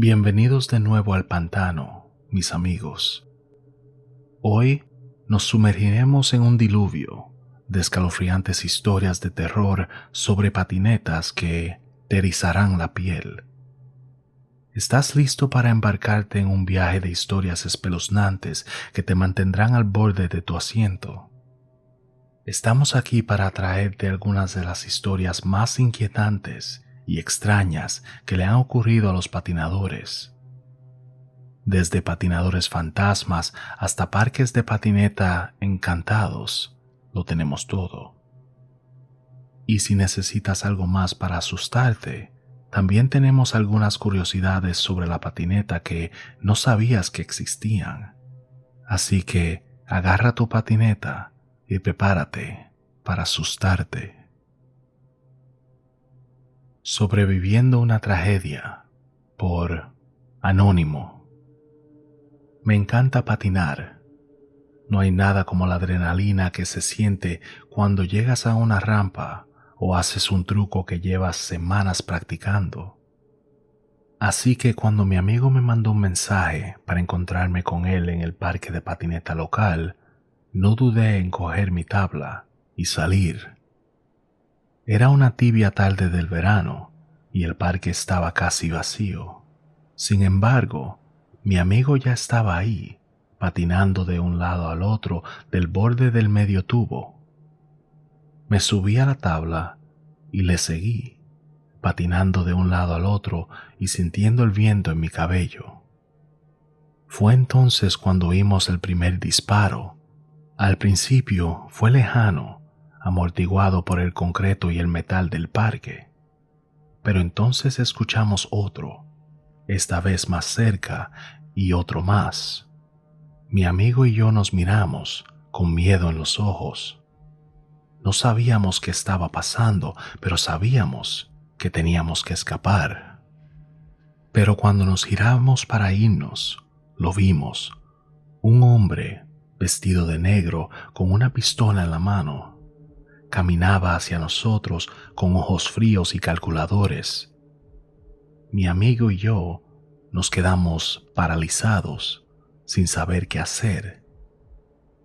Bienvenidos de nuevo al pantano, mis amigos. Hoy nos sumergiremos en un diluvio de escalofriantes historias de terror sobre patinetas que te erizarán la piel. ¿Estás listo para embarcarte en un viaje de historias espeluznantes que te mantendrán al borde de tu asiento? Estamos aquí para traerte algunas de las historias más inquietantes y extrañas que le han ocurrido a los patinadores. Desde patinadores fantasmas hasta parques de patineta encantados, lo tenemos todo. Y si necesitas algo más para asustarte, también tenemos algunas curiosidades sobre la patineta que no sabías que existían. Así que agarra tu patineta y prepárate para asustarte. Sobreviviendo una tragedia, por Anónimo. Me encanta patinar. No hay nada como la adrenalina que se siente cuando llegas a una rampa o haces un truco que llevas semanas practicando. Así que cuando mi amigo me mandó un mensaje para encontrarme con él en el parque de patineta local, no dudé en coger mi tabla y salir. Era una tibia tarde del verano y el parque estaba casi vacío. Sin embargo, mi amigo ya estaba ahí, patinando de un lado al otro del borde del medio tubo. Me subí a la tabla y le seguí, patinando de un lado al otro y sintiendo el viento en mi cabello. Fue entonces cuando oímos el primer disparo. Al principio fue lejano, amortiguado por el concreto y el metal del parque. Pero entonces escuchamos otro, esta vez más cerca, y otro más. Mi amigo y yo nos miramos, con miedo en los ojos. No sabíamos qué estaba pasando, pero sabíamos que teníamos que escapar. Pero cuando nos giramos para irnos, lo vimos. Un hombre, vestido de negro, con una pistola en la mano. Caminaba hacia nosotros con ojos fríos y calculadores. Mi amigo y yo nos quedamos paralizados, sin saber qué hacer.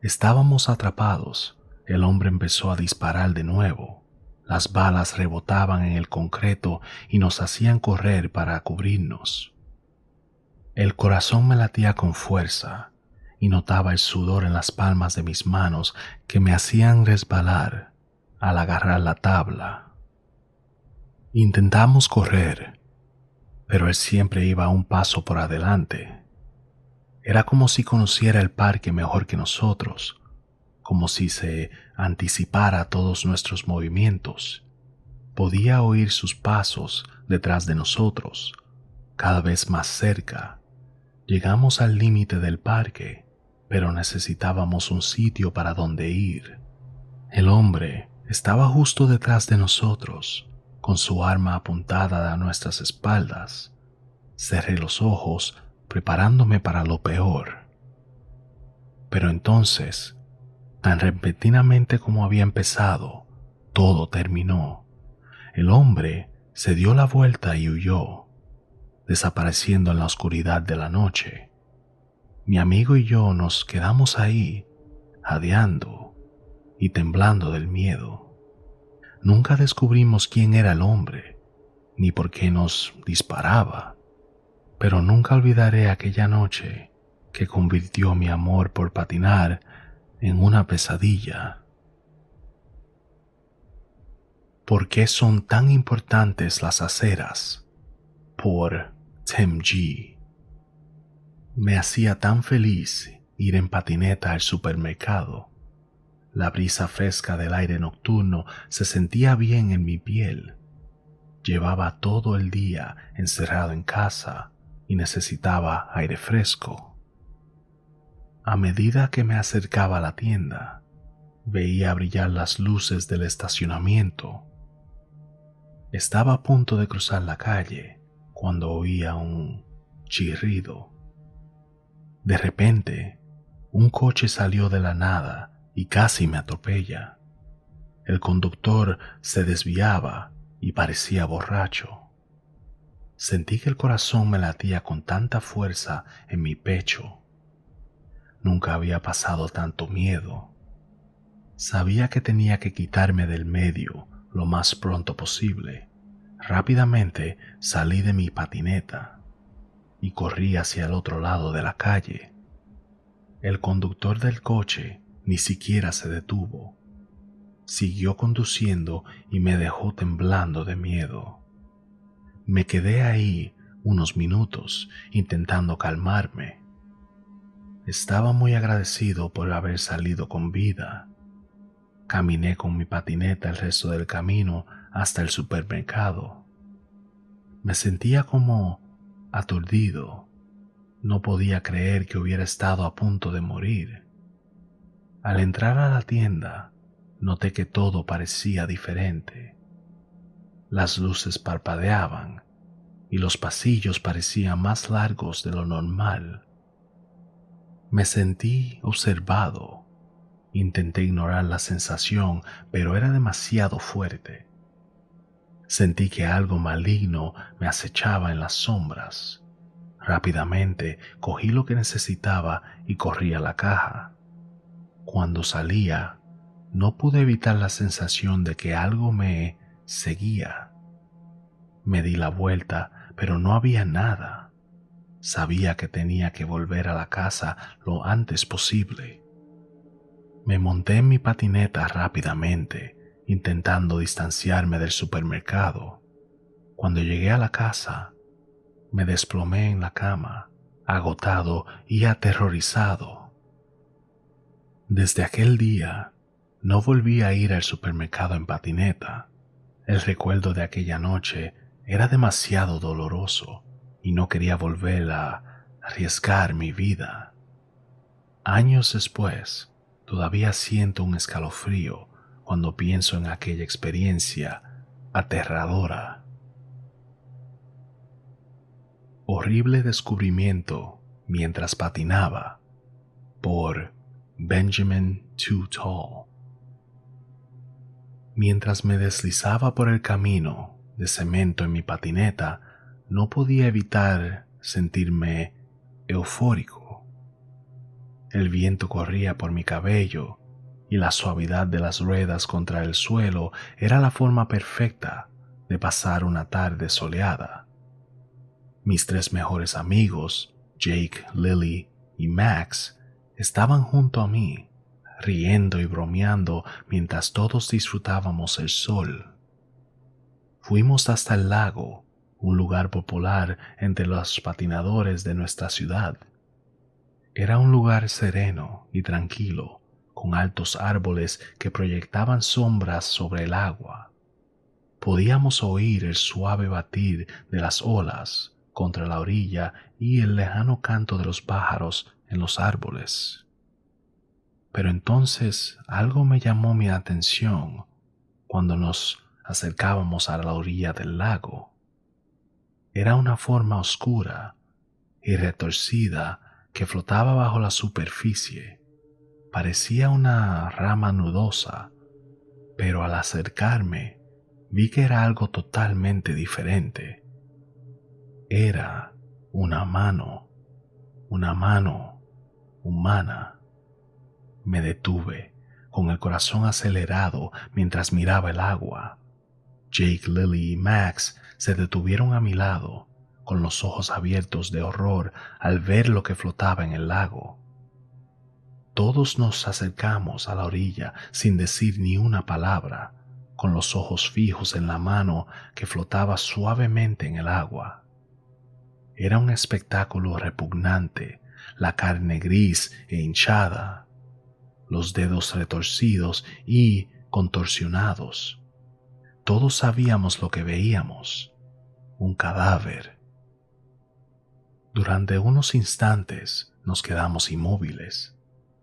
Estábamos atrapados. El hombre empezó a disparar de nuevo. Las balas rebotaban en el concreto y nos hacían correr para cubrirnos. El corazón me latía con fuerza y notaba el sudor en las palmas de mis manos que me hacían resbalar al agarrar la tabla. Intentamos correr, pero él siempre iba un paso por adelante. Era como si conociera el parque mejor que nosotros, como si se anticipara a todos nuestros movimientos. Podía oír sus pasos detrás de nosotros, cada vez más cerca. Llegamos al límite del parque, pero necesitábamos un sitio para donde ir. El hombre estaba justo detrás de nosotros, con su arma apuntada a nuestras espaldas. Cerré los ojos, preparándome para lo peor. Pero entonces, tan repentinamente como había empezado, todo terminó. El hombre se dio la vuelta y huyó, desapareciendo en la oscuridad de la noche. Mi amigo y yo nos quedamos ahí, jadeando y temblando del miedo. Nunca descubrimos quién era el hombre, ni por qué nos disparaba, pero nunca olvidaré aquella noche que convirtió mi amor por patinar en una pesadilla. ¿Por qué son tan importantes las aceras? Por Tim G. Me hacía tan feliz ir en patineta al supermercado. La brisa fresca del aire nocturno se sentía bien en mi piel. Llevaba todo el día encerrado en casa y necesitaba aire fresco. A medida que me acercaba a la tienda, veía brillar las luces del estacionamiento. Estaba a punto de cruzar la calle cuando oía un chirrido. De repente, un coche salió de la nada y casi me atropella. El conductor se desviaba y parecía borracho. Sentí que el corazón me latía con tanta fuerza en mi pecho. Nunca había pasado tanto miedo. Sabía que tenía que quitarme del medio lo más pronto posible. Rápidamente salí de mi patineta y corrí hacia el otro lado de la calle. El conductor del coche ni siquiera se detuvo. Siguió conduciendo y me dejó temblando de miedo. Me quedé ahí unos minutos intentando calmarme. Estaba muy agradecido por haber salido con vida. Caminé con mi patineta el resto del camino hasta el supermercado. Me sentía como aturdido. No podía creer que hubiera estado a punto de morir. Al entrar a la tienda, noté que todo parecía diferente. Las luces parpadeaban y los pasillos parecían más largos de lo normal. Me sentí observado. Intenté ignorar la sensación, pero era demasiado fuerte. Sentí que algo maligno me acechaba en las sombras. Rápidamente cogí lo que necesitaba y corrí a la caja. Cuando salía, no pude evitar la sensación de que algo me seguía. Me di la vuelta, pero no había nada. Sabía que tenía que volver a la casa lo antes posible. Me monté en mi patineta rápidamente, intentando distanciarme del supermercado. Cuando llegué a la casa, me desplomé en la cama, agotado y aterrorizado. Desde aquel día, no volví a ir al supermercado en patineta. El recuerdo de aquella noche era demasiado doloroso y no quería volver a arriesgar mi vida. Años después, todavía siento un escalofrío cuando pienso en aquella experiencia aterradora. Horrible descubrimiento mientras patinaba, por Benjamin Too-Tall. Mientras me deslizaba por el camino de cemento en mi patineta, no podía evitar sentirme eufórico. El viento corría por mi cabello y la suavidad de las ruedas contra el suelo era la forma perfecta de pasar una tarde soleada. Mis tres mejores amigos, Jake, Lily y Max, estaban junto a mí, riendo y bromeando mientras todos disfrutábamos el sol. Fuimos hasta el lago, un lugar popular entre los patinadores de nuestra ciudad. Era un lugar sereno y tranquilo, con altos árboles que proyectaban sombras sobre el agua. Podíamos oír el suave batir de las olas contra la orilla y el lejano canto de los pájaros en los árboles. Pero entonces algo me llamó mi atención cuando nos acercábamos a la orilla del lago. Era una forma oscura y retorcida que flotaba bajo la superficie. Parecía una rama nudosa, pero al acercarme vi que era algo totalmente diferente. Era una mano humana. Me detuve, con el corazón acelerado mientras miraba el agua. Jake, Lily y Max se detuvieron a mi lado, con los ojos abiertos de horror al ver lo que flotaba en el lago. Todos nos acercamos a la orilla sin decir ni una palabra, con los ojos fijos en la mano que flotaba suavemente en el agua. Era un espectáculo repugnante, la carne gris e hinchada, los dedos retorcidos y contorsionados. Todos sabíamos lo que veíamos, un cadáver. Durante unos instantes nos quedamos inmóviles,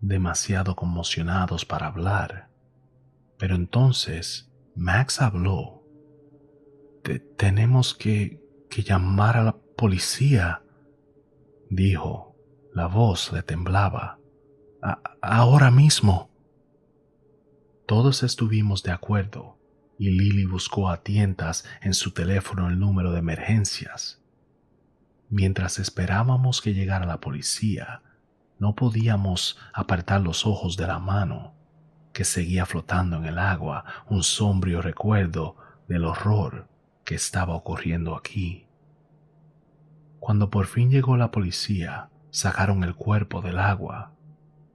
demasiado conmocionados para hablar. Pero entonces Max habló. Tenemos que llamar a la policía, dijo. La voz le temblaba. Ahora mismo. Todos estuvimos de acuerdo y Lily buscó a tientas en su teléfono el número de emergencias. Mientras esperábamos que llegara la policía, no podíamos apartar los ojos de la mano que seguía flotando en el agua, un sombrío recuerdo del horror que estaba ocurriendo aquí. Cuando por fin llegó la policía, sacaron el cuerpo del agua.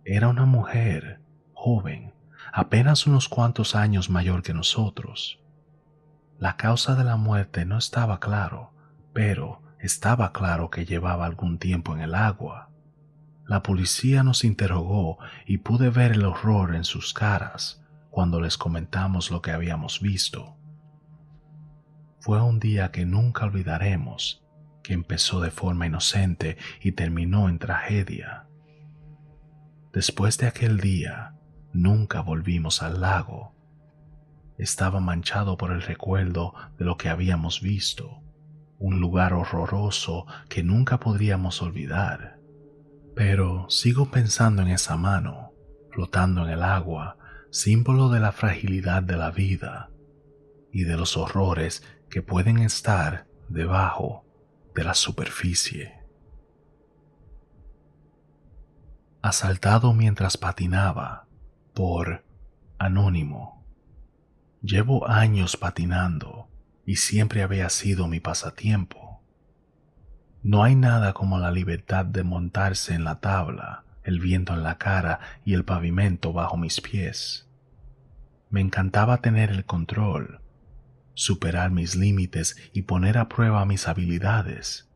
Era una mujer, joven, apenas unos cuantos años mayor que nosotros. La causa de la muerte no estaba claro, pero estaba claro que llevaba algún tiempo en el agua. La policía nos interrogó y pude ver el horror en sus caras cuando les comentamos lo que habíamos visto. Fue un día que nunca olvidaremos, que empezó de forma inocente y terminó en tragedia. Después de aquel día, nunca volvimos al lago. Estaba manchado por el recuerdo de lo que habíamos visto, un lugar horroroso que nunca podríamos olvidar. Pero sigo pensando en esa mano, flotando en el agua, símbolo de la fragilidad de la vida y de los horrores que pueden estar debajo de la superficie. Asaltado mientras patinaba, por Anónimo. Llevo años patinando y siempre había sido mi pasatiempo. No hay nada como la libertad de montarse en la tabla, el viento en la cara y el pavimento bajo mis pies. Me encantaba tener el control, superar mis límites y poner a prueba mis habilidades.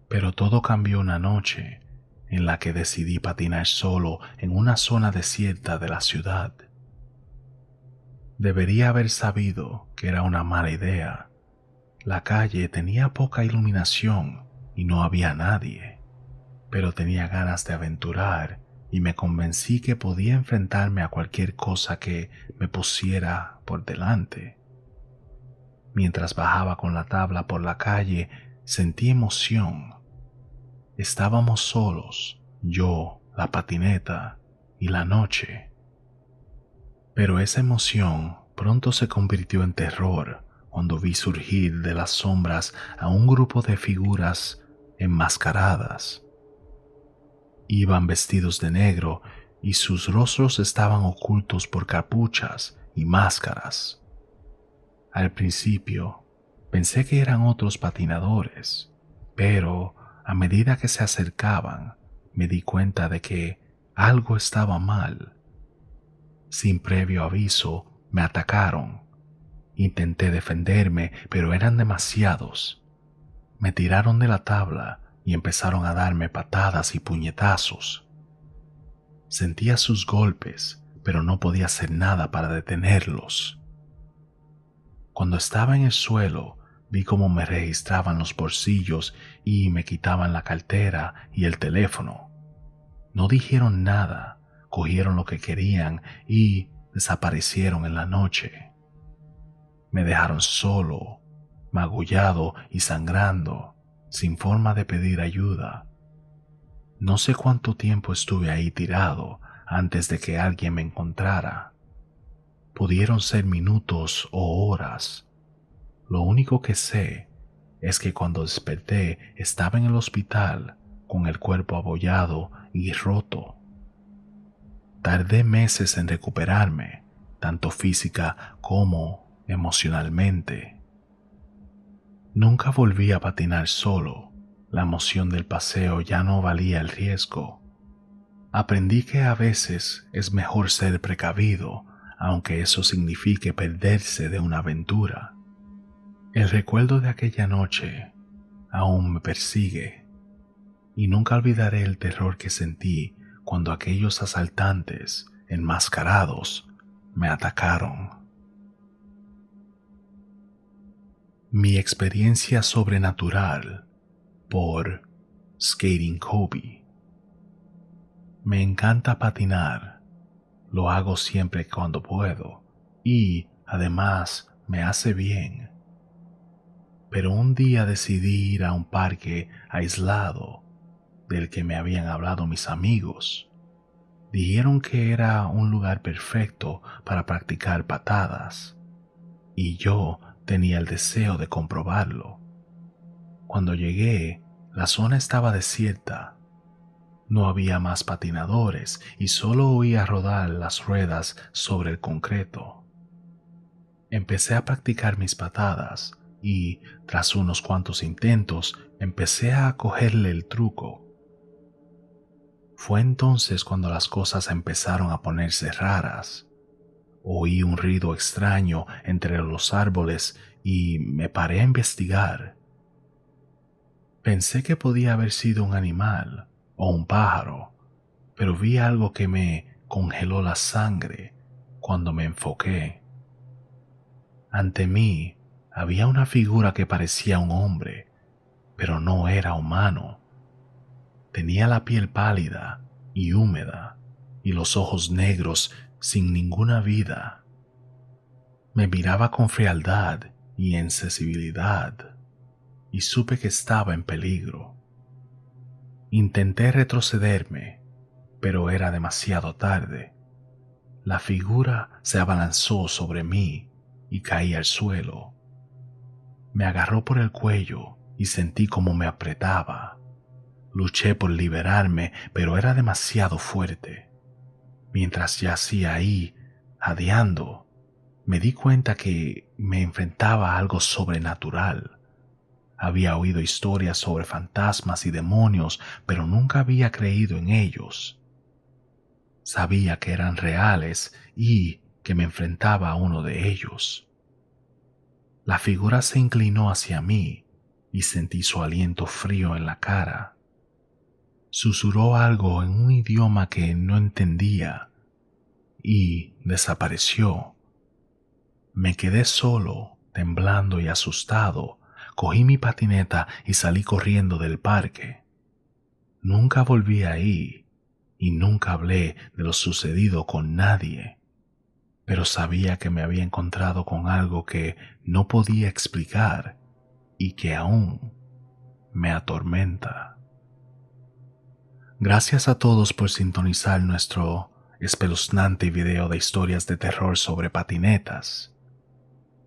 Pero todo cambió una noche en la que decidí patinar solo en una zona desierta de la ciudad. Debería haber sabido que era una mala idea. La calle tenía poca iluminación y no había nadie, pero tenía ganas de aventurar y me convencí que podía enfrentarme a cualquier cosa que me pusiera por delante. Mientras bajaba con la tabla por la calle, sentí emoción. Estábamos solos, yo, la patineta y la noche. Pero esa emoción pronto se convirtió en terror cuando vi surgir de las sombras a un grupo de figuras enmascaradas. Iban vestidos de negro y sus rostros estaban ocultos por capuchas y máscaras. Al principio pensé que eran otros patinadores, pero a medida que se acercaban me di cuenta de que algo estaba mal. Sin previo aviso me atacaron. Intenté defenderme, pero eran demasiados. Me tiraron de la tabla y empezaron a darme patadas y puñetazos. Sentía sus golpes, pero no podía hacer nada para detenerlos. Cuando estaba en el suelo, vi cómo me registraban los bolsillos y me quitaban la cartera y el teléfono. No dijeron nada, cogieron lo que querían y desaparecieron en la noche. Me dejaron solo, magullado y sangrando, sin forma de pedir ayuda. No sé cuánto tiempo estuve ahí tirado antes de que alguien me encontrara. Pudieron ser minutos o horas. Lo único que sé es que cuando desperté estaba en el hospital con el cuerpo abollado y roto. Tardé meses en recuperarme, tanto física como emocionalmente. Nunca volví a patinar solo. La emoción del paseo ya no valía el riesgo. Aprendí que a veces es mejor ser precavido, aunque eso signifique perderse de una aventura. El recuerdo de aquella noche aún me persigue, y nunca olvidaré el terror que sentí cuando aquellos asaltantes enmascarados me atacaron. Mi experiencia sobrenatural, por Skating Kobe. Me encanta patinar. Lo hago siempre cuando puedo y, además, me hace bien. Pero un día decidí ir a un parque aislado del que me habían hablado mis amigos. Dijeron que era un lugar perfecto para practicar patadas, y yo tenía el deseo de comprobarlo. Cuando llegué, la zona estaba desierta. No había más patinadores y solo oía rodar las ruedas sobre el concreto. Empecé a practicar mis patadas y, tras unos cuantos intentos, empecé a cogerle el truco. Fue entonces cuando las cosas empezaron a ponerse raras. Oí un ruido extraño entre los árboles y me paré a investigar. Pensé que podía haber sido un animal o un pájaro, pero vi algo que me congeló la sangre cuando me enfoqué. Ante mí había una figura que parecía un hombre, pero no era humano. Tenía la piel pálida y húmeda y los ojos negros sin ninguna vida. Me miraba con frialdad y insensibilidad y supe que estaba en peligro. Intenté retrocederme, pero era demasiado tarde. La figura se abalanzó sobre mí y caí al suelo. Me agarró por el cuello y sentí como me apretaba. Luché por liberarme, pero era demasiado fuerte. Mientras yacía ahí, jadeando, me di cuenta que me enfrentaba a algo sobrenatural. Había oído historias sobre fantasmas y demonios, pero nunca había creído en ellos. Sabía que eran reales y que me enfrentaba a uno de ellos. La figura se inclinó hacia mí y sentí su aliento frío en la cara. Susurró algo en un idioma que no entendía y desapareció. Me quedé solo, temblando y asustado. Cogí mi patineta y salí corriendo del parque. Nunca volví ahí y nunca hablé de lo sucedido con nadie, pero sabía que me había encontrado con algo que no podía explicar y que aún me atormenta. Gracias a todos por sintonizar nuestro espeluznante video de historias de terror sobre patinetas.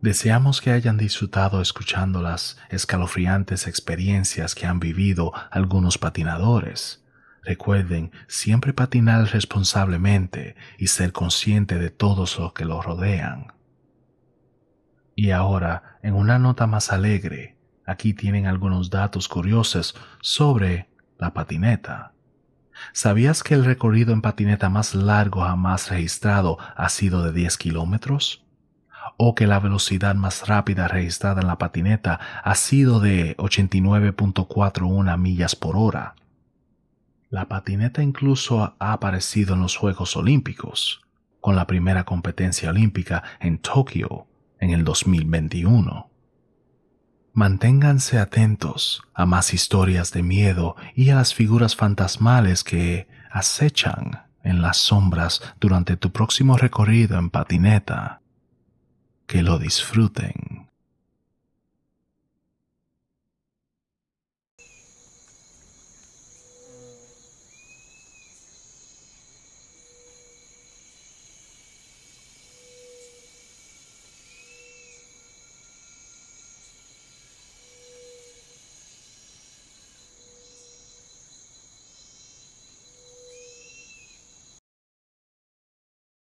Deseamos que hayan disfrutado escuchando las escalofriantes experiencias que han vivido algunos patinadores. Recuerden siempre patinar responsablemente y ser consciente de todos los que los rodean. Y ahora, en una nota más alegre, aquí tienen algunos datos curiosos sobre la patineta. ¿Sabías que el recorrido en patineta más largo jamás registrado ha sido de 10 kilómetros? ¿O que la velocidad más rápida registrada en la patineta ha sido de 89.41 millas por hora? La patineta incluso ha aparecido en los Juegos Olímpicos, con la primera competencia olímpica en Tokio en el 2021. Manténganse atentos a más historias de miedo y a las figuras fantasmales que acechan en las sombras durante tu próximo recorrido en patineta. Que lo disfruten.